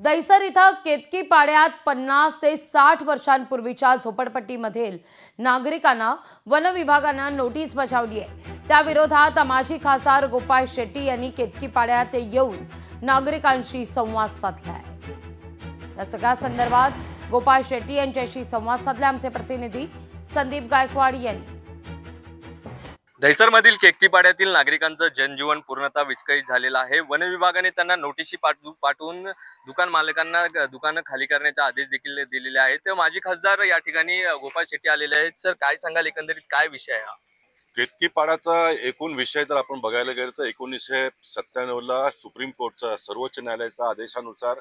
दहिसर इथं केतकी पाड्यात 50 ते 60 वर्षांपूर्वीच्या झोपडपट्टीमधील नागरिकांना वन विभागानं नोटीस बजावली आहे। त्या विरोधात माजी खासदार गोपाळ शेट्टी यांनी केतकी पाड्यात येऊन नागरिकांशी संवाद साधला आहे। या सगळ्या संदर्भात गोपाळ शेट्टी यांच्याशी संवाद साधला आमचे प्रतिनिधी संदीप गायकवाड यांनी। दहिसरमधील केतकी पाड्यातील नागरिकांचं जनजीवन पूर्णतः विस्कळीत झालेलं आहे। वन विभागाने त्यांना नोटीसी पाठवून दुकान मालकांना दुकानं खाली करण्याचे आदेश देखील दिलेले आहेत। तर माजी खासदार या ठिकाणी गोपाळ शेट्टी आलेले आहेत। सर, काय सांगाल, एकंदरीत काय विषय आहे हा? केतकी पाड्याचा एकूण विषय जर आपण बघायला गेलो तर 1997 ला सुप्रीम कोर्टचा सर्वोच्च न्यायालयाच्या आदेशानुसार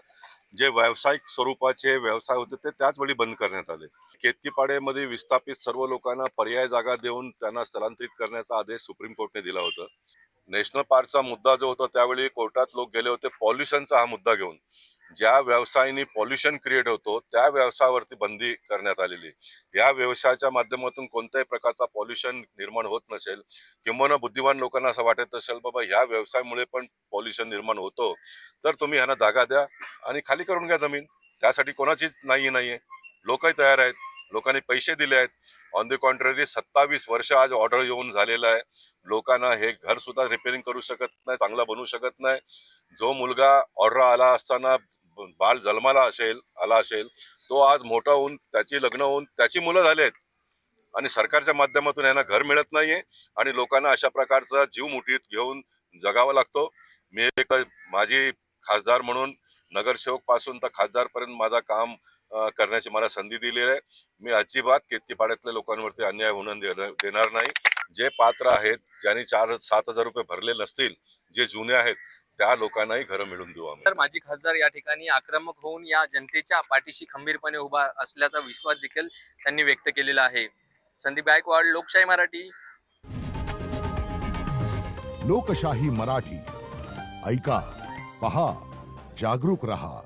जे व्यावसायिक स्वरूपाचे व्यवसाय होते ते त्याच वेळी बंद करण्यात आले। केतकी पाड्यामध्ये विस्थापित सर्व लोकांना पर्याय जागा देऊन त्यांना स्थलांतरित करण्याचा आदेश सुप्रीम कोर्टने दिला होता। नॅशनल पार्कचा मुद्दा जो होता त्यावेळी कोर्टात लोक गेले होते पॉल्युशनचा हा मुद्दा घेऊन। ज्या व्यवसायाने पॉल्युशन क्रिएट होतो त्या व्यवसायावरती बंदी करण्यात आलेली। या व्यवसायाच्या माध्यमातून कोणत्याही प्रकारचा पॉल्युशन निर्माण होत नसेल किंवा बुद्धिमान लोकांना असं वाटत असेल बाबा ह्या व्यवसायामुळे पण पॉल्युशन निर्माण होतो तर तुम्ही ह्यांना जागा द्या आणि खाली करून घ्या जमीन। त्यासाठी कोणाचीच नाहीये, लोकही तयार आहेत, लोकांनी पैसे दिले आहेत। ऑन द कॉन्ट्ररी 27 वर्ष आज ऑर्डर येऊन झालेला आहे। लोकांना हे घर सुद्धा रिपेअरिंग करू शकत नाही, चांगला बनवू शकत नाही। जो मुलगा ऑर्डर आला असताना बाळ जन्माला आला असेल तो आज मोठा होऊन त्याची लग्न होऊन त्याची मुलं झाली आहेत आणि सरकारच्या माध्यमातून यांना घर मिळत नाहीये आणि लोकांना अशा प्रकारचा जीव मुठीत घेऊन जगावं लागतो। मी एक माझी खासदार म्हणून नगरसेवक पासून तर खासदार पर्यंत माझा काम करण्याची मला संधी दिलेली आहे। मी अजिबात केतकी पाड्यातल्या लोकांवरती अन्याय होऊन देणार नाही। जे पात्र आहेत, ज्यांनी 4-7 हजार रुपये भरले नसतील, जे जुने आहेत त्या लोकांनाही घरं मिळून देऊ आम्ही। तर माजी खासदार या ठिकाणी आक्रमक होऊन या जनतेच्या पाठीशी खंबीरपणे उभा असल्याचा विश्वास देखील त्यांनी व्यक्त केलेला आहे। संदीप गायकवाड, लोकशाही मराठी। लोकशाही मराठी ऐका, पहा, जागरूक रहा।